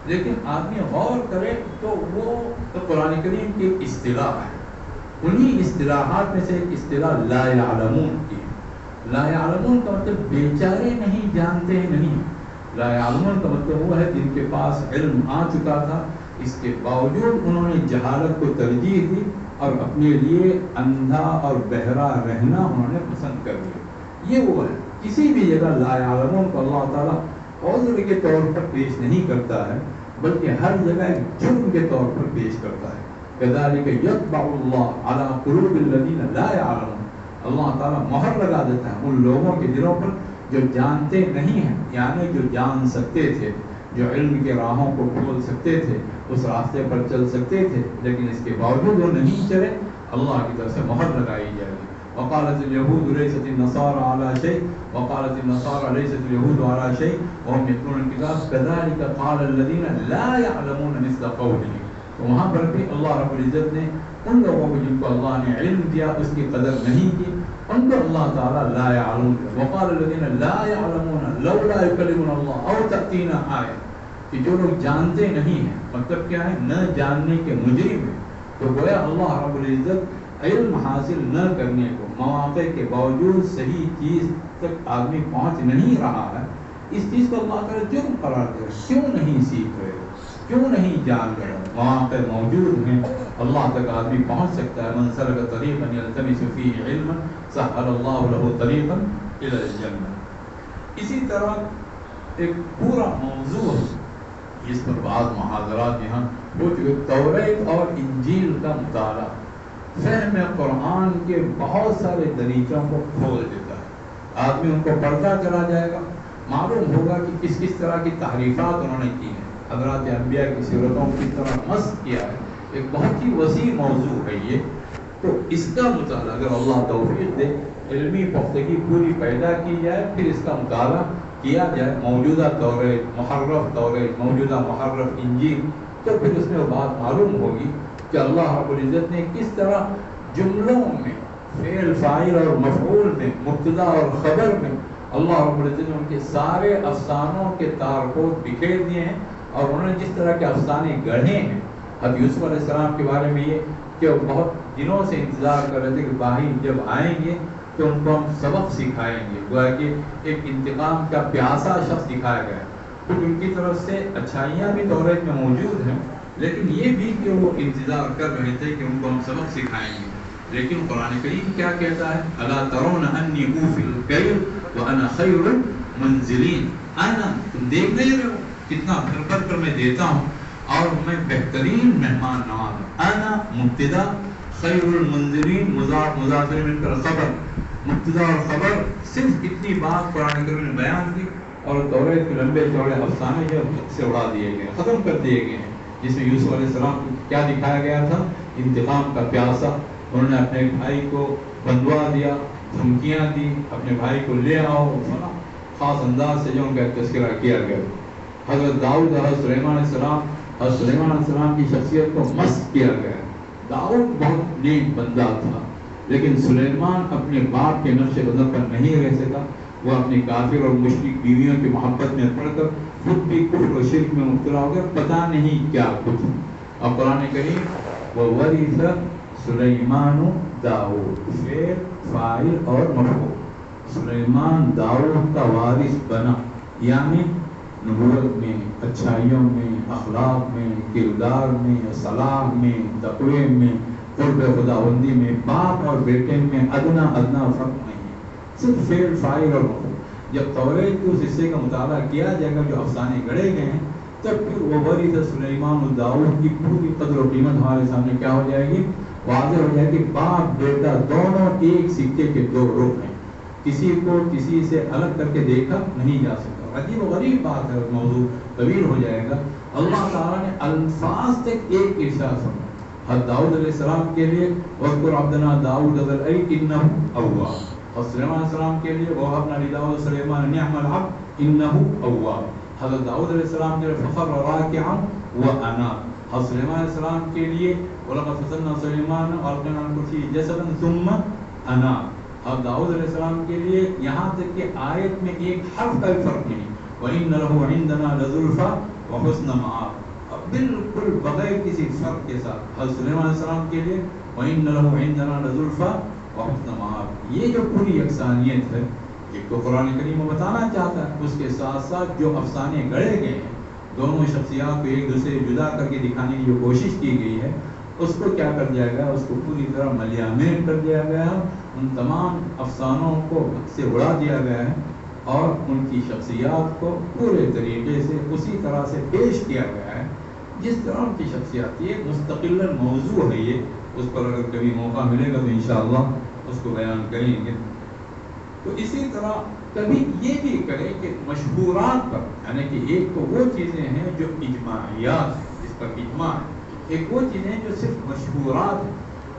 Speaker 1: لیکن آدمی غور کرے تو وہ قرآن کریم کی ایک اصطلاح ہے. انہی اصطلاحات میں سے ایک اصطلاح لا یعلمون کی. لا یعلمون کا مطلب بیچارے نہیں، جانتے نہیں. لا یعلمون کا مطلب وہ ہے جن کے پاس علم آ چکا تھا، اس کے باوجود انہوں نے جہالت کو ترجیح دی اور اپنے لیے اندھا اور بہرا رہنا انہوں نے پسند کر لیا. یہ وہ ہے. کسی بھی جگہ لا یعلمون کو اللہ تعالیٰ عذر کے طور پر پیش نہیں کرتا ہے، بلکہ ہر جگہ ایک جرم کے طور پر پیش کرتا ہے. كذلك يطبع الله على قلوب الذين لا يعلمون. اللہ تعالیٰ مہر لگا دیتا ہے ان لوگوں کے دلوں پر جو جانتے نہیں ہیں، یعنی جو جان سکتے تھے، جو علم کے راہوں کو کھول سکتے تھے، اس راستے پر چل سکتے تھے، لیکن اس کے باوجود وہ نہیں چلے. اللہ کی طرف سے مہر لگائی جائے گی. وقالت اليهود ليست النصارى على شيء وقالت النصارى ليست اليهود على شيء وهم يتلون الكتاب كذلك قال الذين لا يعلمون مثل قولهم. تو وہاں پر بھی اللہ رب العزت نے ان لوگوں کو جن کو اللہ نے علم دیا اس کی قدر نہیں کی، ان کو اللہ تعالیٰ لا يعلمون. وقال الذين لا يعلمون لولا يكلمنا الله او تأتينا آية. کہ جو لوگ جانتے نہیں ہیں، مطلب کیا ہے؟ نہ جاننے کے مجرم ہیں. تو گویا اللہ رب العزت علم حاصل نہ کرنے کو، مواقع کے باوجود صحیح چیز تک آدمی پہنچ نہیں رہا ہے، اس چیز کو اللہ تعالیٰ جرم قرار دے. کیوں نہیں سیکھ رہے، کیوں نہیں جان رہے؟ مواقع موجود ہیں، اللہ تک آدمی پہنچ سکتا ہے. من سلک طریقا یلتمس فیہ علما سہل اللہ لہ طریقا الی الجنہ. اسی طرح ایک پورا موضوع جس پر بعض محاضرات یہاں ہو چکے، توریت اور انجیل کا مطالعہ فہم قرآن کے بہت سارے دریچوں کو کھول دیتا ہے. آدمی ان کو پڑھتا چلا جائے گا، معلوم ہوگا کہ کس کس طرح کی تحریفات انہوں نے کی ہیں، حضرات انبیاء کی سیرتوں کو کس طرح مسخ کیا ہے. ایک بہت ہی وسیع موضوع ہے یہ. تو اس کا مطالعہ اگر اللہ توفیق دے، علمی پختگی پوری پیدا کی جائے، پھر اس کا مطالعہ
Speaker 2: کیا جائے موجودہ توریت، محرف توریت، موجودہ محرف انجیل، تو پھر اس میں وہ بات معلوم ہوگی کہ اللہ رب العزت نے کس طرح جملوں میں، فعل فاعل اور مفعول میں، مبتدا اور خبر میں اللہ رب العزت نے ان کے سارے افسانوں کے تارکوت بکھیر دیے ہیں، اور انہوں نے جس طرح کے افسانے گڑھے ہیں۔ حضرت یوسف علیہ السلام کے بارے میں یہ کہ وہ بہت دنوں سے انتظار کر رہے تھے کہ باہی جب آئیں گے تو ان کو ہم سبق سکھائیں گے، گویا کہ ایک انتقام کا پیاسا شخص دکھایا گیا ہے۔ کچھ ان کی طرف سے اچھائیاں بھی توریت میں موجود ہیں، لیکن یہ بھی کہ وہ انتظار کر رہے تھے کہ ان کو ہم سبق سکھائیں گے۔ لیکن قرآن کریم کیا کہتا ہے؟ الا ترون انی اوفی الکیل وانا خیر المنزلین، انا، تم دیکھ نہیں رہے ہو کتنا بھر بھر کر میں دیتا ہوں اور میں بہترین مہمان نواز ہوں۔ انا مبتدا، خیر المنزلین مضاف من کر خبر، مبتدا اور خبر، صرف اتنی بات قرآن کریم نے بیان کی اور توریت کے لمبے چوڑے افسانے جو سے اڑا دیے گئے، ختم کر دیے گئے ہیں، جس میں یوسف علیہ السلام کو کیا دکھایا گیا تھا؟ انتقام کا پیاسا۔ انہوں نے اپنے بھائی کو بندوا دیا، دھمکیاں دی، اپنے بھائی کو لے آؤ، خاص انداز سے جو ان کا تذکرہ کیا گیا۔ حضرت داؤد، حضرت سلیمان علیہ السلام، حضرت سلیمان علیہ السلام کی شخصیت کو مسخ کیا گیا۔ داؤد بہت نیک بندہ تھا، لیکن سلیمان اپنے باپ کے نقش قدم پر نہیں رہ سکا۔ وہ اپنی کافر اور مشرک بیویوں کی محبت میں پڑھ کر خود بھی کفر و شرک میں مبتلا ہو گیا، پتہ نہیں کیا کچھ۔ اب قرآن کریم وَوَرِثَ سلیمان داؤد، فعل فاعل اور مفعول، سلیمان داؤد کا وارث بنا، یعنی نبوت میں، اچھائیوں میں، اخلاق میں، کردار میں، صلاح میں، تقوی میں، قرب خداوندی میں، باپ اور بیٹے میں ادنا فرق نہیں ہے، صرف فعل فاعل اور مفعول۔ جب توریت کے اس حصے کا مطالعہ کیا جائے گا جو افسانے گڑھے گئے ہیں، تب پھر وہ وارث سلیمان و داؤد کی پوری قدر و قیمت ہمارے سامنے کیا ہو جائے گی؟ واضح ہو جائے کہ باپ بیٹا دونوں ایک سکے کے دو رخ ہیں، کسی کو کسی سے الگ کر کے دیکھا نہیں جا سکتا۔ عجیب و غریب بات ہے، موضوع طویل ہو جائے گا۔ اللہ تعالیٰ نے الفاظ تک ایک ارشاد فرمایا حضرت داؤد علیہ السلام کے لیے، وَاذْكُرْ عَبْدَنَا دَاؤُدَ ذَا الْأَيْدِ إِنَّهُ أَوَّابٌ، حضرت سلیمان علیہ السلام کے لیے وَوَهَبْنَا لِدَاؤُدَ سُلَيْمَانَ نِعْمَ الْعَبْدُ إِنَّهُ أَوَّابٌ، حضرت داؤد علیہ السلام کے لیے فَخَرَّ رَاكِعًا وَأَنَابَ، حضرت سلیمان علیہ السلام کے لیے وَلَقَدْ فَتَنَّا سُلَيْمَانَ وَأَلْقَيْنَا عَلَى كُرْسِيِّهِ جَسَدًا ثُمَّ أَنَابَ، حضرت داؤد علیہ السلام کے لیے یہاں تک کہ آیت میں ایک حرف کا بھی فرق نہیں، وَإِنَّ لَهُ عِندَنَا لَزُلْفَىٰ وَحُسْنَ مَآبٍ، بالکل بغیر کسی فرق کے ساتھ حضرت سلیمان علیہ السلام کے لیے وَإِنَّ لَهُ عِندَنَا لَزُلْفَىٰ وَحُسْنَ مَآبٍ۔ یہ جو پوری یکسانیت ہے، ایک تو قرآن کریم وہ بتانا چاہتا ہے، اس کے ساتھ ساتھ جو افسانے گڑھے گئے ہیں، دونوں شخصیات کو ایک دوسرے سے جدا کر کے دکھانے کی جو کوشش کی گئی ہے، اس کو کیا کر دیا گیا؟ اس کو پوری طرح ملیامین کر دیا گیا ہے، ان تمام افسانوں کو سے اڑا دیا گیا ہے اور ان کی شخصیات کو پورے طریقے سے اسی طرح سے پیش کیا گیا ہے جس طرح ان کی شخصیات تھی۔ ایک مستقل موضوع ہے یہ، اس پر اگر کبھی موقع ملے گا تو انشاءاللہ اس کو بیان کریں گے۔ تو اسی طرح کبھی یہ بھی کریں کہ مشہورات پر، یعنی کہ ایک تو وہ چیزیں ہیں جو اجماعیات ہیں، جس پر اجماع ہے، ایک وہ چیزیں جو صرف مشہورات ہیں،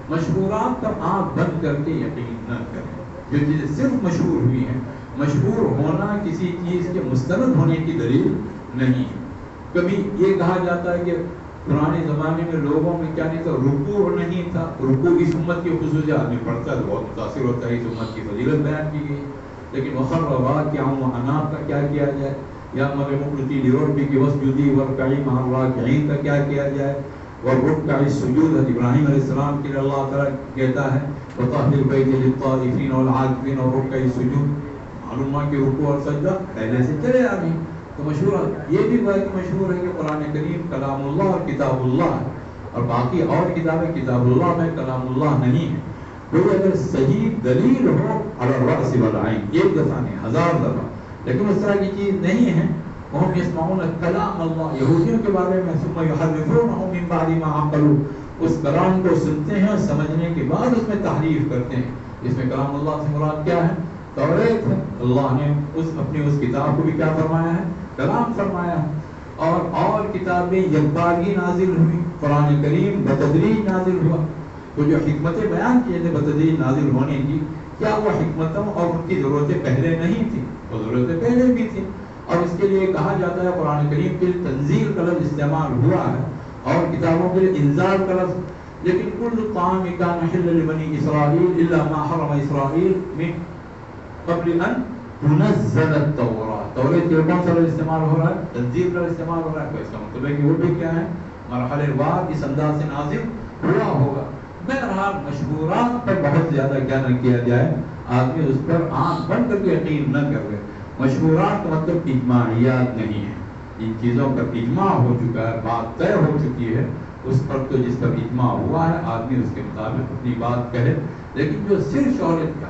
Speaker 2: مشہورات پر آنکھ بند کر کے یقین نہ کریں۔ جو چیزیں صرف مشہور ہوئی ہیں، مشہور ہونا کسی چیز کے مستند ہونے کی دلیل نہیں ہے۔ کبھی یہ کہا جاتا ہے کہ پرانے زمانے میں لوگوں میں کیا نہیں تھا، رکوع نہیں تھا، رکوع اس امت کی خصوصی آدمی پڑھتا ہے تو بہت متاثر ہوتا ہے، اس امت کی فضیلت بیان کی گئی، لیکن وخر راکعا واناب کا کیا کیا جائے، یا مریم اقنتی لربک واسجدی وارکعی مع الراکعین کا کیا کیا جائے، والرکع السجود، ابراہیم علیہ السلام کے لیے اللہ تعالیٰ کہتا ہے وطہر البیت للطائفین والعاکفین والرکع السجود، معلوم ہے کہ رکوع اور سجدہ پہلے سے چلے آ گئے۔ تو مشہور یہ بھی بات مشہور ہے کہ قرآن کریم کلام اللہ اور کتاب اللہ ہے، اور باقی اور کتابیں کتاب اللہ میں کلام اللہ نہیں ہے۔ کوئی اگر صحیح دلیل ہو علی الرأس والعین، ایک دفعہ نہیں، 1000 دفعہ، لیکن اس طرح کی چیز نہیں ہے۔ وهم يسمعون کلام اللہ، یہودیوں کے بارے میں ثم یحرفونہ من بعد ما عقلوہ، اس کلام کو سنتے ہیں اور سمجھنے کے بعد اس میں تحریف کرتے ہیں۔ اس میں کلام اللہ سے مراد کیا ہے؟ توریت ہے۔ اللہ نے اپنی اس کتاب کو بھی کیا فرمایا ہے؟ کلام فرمایا ہے۔ اور کتابیں یکبارگی نازل ہوئی، قرآن کریم بتدریج نازل ہوا۔ تو جو حکمتیں بیان کیے تھے بتدریج نازل ہونے کی، کیا وہ حکمتوں اور ان کی ضرورتیں پہلے نہیں تھیں؟ وہ ضرورتیں پہلے بھی تھیں، اور اس کے لیے کہا جاتا ہے قرآن کریم کے لیے تنزیل کا لفظ استعمال ہوا ہے اور کتابوں کے لیے انذار کا لفظ. لیکن کل طعام کان حلا لبنی اسرائیل الا ما حرم اسرائیل من قبل ان تنزل التوراۃ. توریت کے کون سا لفظ استعمال ہو رہا ہے؟ تنزیل کا استعمال ہو رہا ہے. تو اس کا مطلب ہے کہ وہ بھی کیا ہے؟ مرحلے وار اس انداز سے نازل ہوا ہوگا. بہرحال مشہورات پر بہت زیادہ کیا نہ کیا جائے، آدمی اس پر آنکھ بند کر کے یقین نہ کر لے. مشہورات کا مطلب اجماعیات نہیں ہے. جن چیزوں پر اجماع ہو چکا ہے، بات طے ہو چکی ہے، اس پر تو جس پر اجماع ہوا ہے آدمی اس کے مطابق اپنی بات کہے. لیکن جو صرف شہرت کا،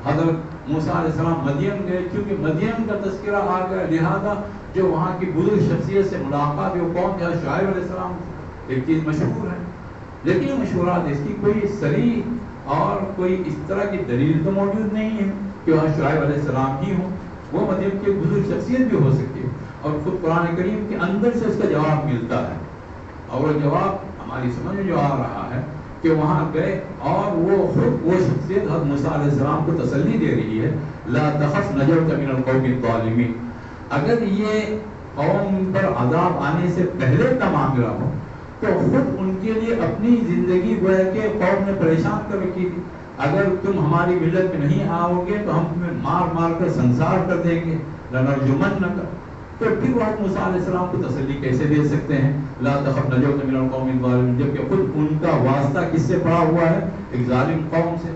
Speaker 2: حضرت موسیٰ علیہ السلام مدین گئے، چونکہ مدین کا تذکرہ آ گیا، لہذا جو وہاں کی بزرگ شخصیت سے ملاقات وہ کون تھا؟ شعیب علیہ السلام. ایک چیز مشہور ہے، لیکن یہ مشہورات اس کی کوئی صریح اور کوئی اس طرح کی دلیل تو موجود نہیں ہے کہ وہاں شعیب علیہ السلام ہی ہوں. وہ مدین کی بزرگ شخصیت بھی ہو سکتی ہے، اور خود قرآن کریم کے اندر سے اس کا جواب ملتا ہے. اور وہ جواب ہماری سمجھ میں جو آ رہا ہے کہ وہاں گئے اور وہ خود وہ شخصیت حضرت موسیٰ علیہ السلام کو تسلی دے رہی ہے، لا تخف نجوت من القوم الظالمین. اگر یہ قوم پر عذاب آنے سے پہلے کا معاملہ ہو تو خود ان کے لیے اپنی زندگی گویا کہ قوم نے پریشان کر رکھی تھی. اگر تم ہماری ملت میں نہیں آؤ گے تو ہم تمہیں مار مار کر سنسار کر دیں گے، لنرجمنک. تو پھر وہ موسیٰ علیہ السلام کو تسلی کیسے دے سکتے ہیں؟ لا تخف نجوت من القوم الظالمین، جبکہ خود ان کا واسطہ کس سے پڑا ہوا ہے؟ ایک ظالم قوم سے.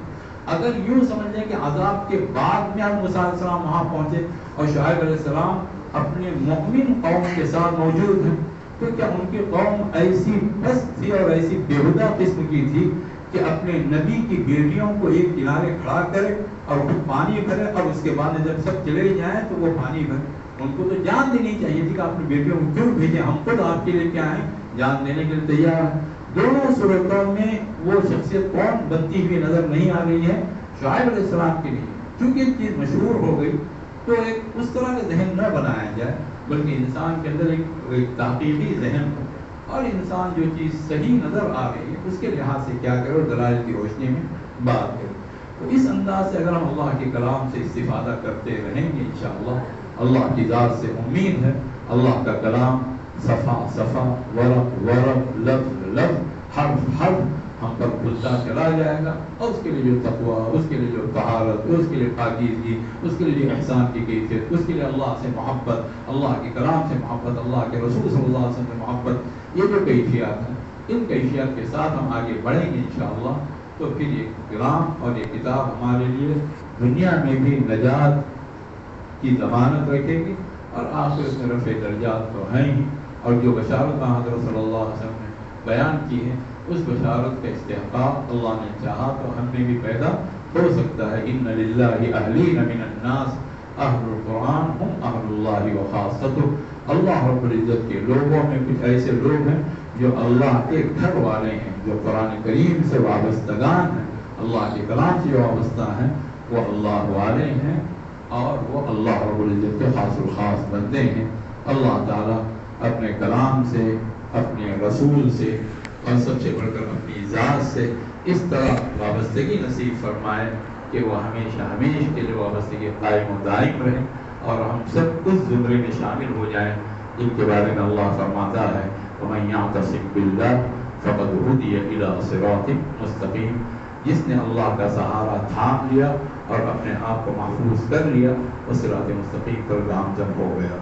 Speaker 2: اگر یوں سمجھ لیں کہ عذاب کے بعد میں موسیٰ علیہ السلام وہاں پہنچے اور شعیب علیہ السلام اپنے مؤمن قوم کے ساتھ موجود ہیں، تو کیا ان کی قوم ایسی پست تھی اور ایسی بےہودہ قسم کی تھی کہ اپنے نبی کی بیٹیوں کو ایک کنارے کھڑا کرے اور خود پانی بھرے، اور اس کے بعد جب سب چلے جائیں تو وہ پانی بھرے؟ ان کو تو جان دینی چاہیے تھی کہ اپنی بیٹیوں کو کیوں بھیجیں، ہم خود آپ کے لیے کیا ہیں، جان دینے کے لیے تیار ہیں. دونوں صورتوں میں وہ شخصیت کون بنتی ہوئی نظر نہیں آ رہی ہے؟ شعیب علیہ السلام کے لیے. چونکہ ایک چیز مشہور ہو گئی تو ایک اس طرح کا ذہن نہ بنایا جائے، بلکہ انسان کے اندر ایک تحقیقی ذہن ہو، اور انسان جو چیز صحیح نظر آ رہی ہے اس کے لحاظ سے کیا کرے اور دلائل کی روشنی میں بات کرے. تو اس انداز سے اگر ہم اللہ کے کلام سے استفادہ کرتے رہیں گے انشاءاللہ، اللہ کی ذات سے امید ہے اللہ کا کلام صفا صفا، ورق ورق، لفظ لفظ، حرف حرف ہم پر کھلتا چلا جائے گا، اور اس کے لیے جو تقویٰ، اس کے لیے جو طہارت، اس کے لیے پاکیزگی، اس کے لیے جو احسان کی کیفیت، اس کے لیے اللہ سے محبت، اللہ کے کلام سے محبت، اللہ کے رسول صلی اللہ علیہ وسلم سے محبت، یہ جو کیفیات ہیں ان کیفیات کے ساتھ ہم آگے بڑھیں گے انشاءاللہ. تو پھر یہ کلام اور یہ کتاب ہمارے لیے دنیا میں بھی نجات کی ضمانت رکھے گی، اور آخرت میں رفع درجات تو ہیں ہی. اور جو بشارت حضرت صلی اللہ علیہ وسلم نے بیان کی ہے اس بشارت کا استحقاق اللہ نے چاہا تو ہم میں بھی پیدا ہو سکتا ہے. ان للہ اہلین من الناس اہل القرآن ہم اہل اللہ وخاصتہ. اللہ رب العزت کے لوگوں میں کچھ ایسے لوگ ہیں جو اللہ کے گھر والے ہیں، جو قرآن کریم سے وابستگان ہیں، اللہ کے کلام سے وابستہ ہیں، وہ اللہ والے ہیں اور وہ اللہ رب العزت کے خاص الخاص بندے ہیں. اللہ تعالیٰ اپنے کلام سے، اپنے رسول سے، اور سب سے بڑھ کر اپنی ذات سے اس طرح وابستگی نصیب فرمائے کہ وہ ہمیشہ ہمیشہ کے لیے وابستگی قائم و دائم رہے، اور ہم سب اس زمرے میں شامل ہو جائیں جن کے بارے میں اللہ فرماتا ہے وَمَن يَعْتَصِم بِاللَّهِ فَقَدْ هُدِيَ إِلَىٰ صِرَاطٍ مُسْتَقِيمٍ. جس نے اللہ کا سہارا تھام لیا اور اپنے آپ کو محفوظ کر لیا، وہ صراط مستقیم پر گامزن ہو گیا.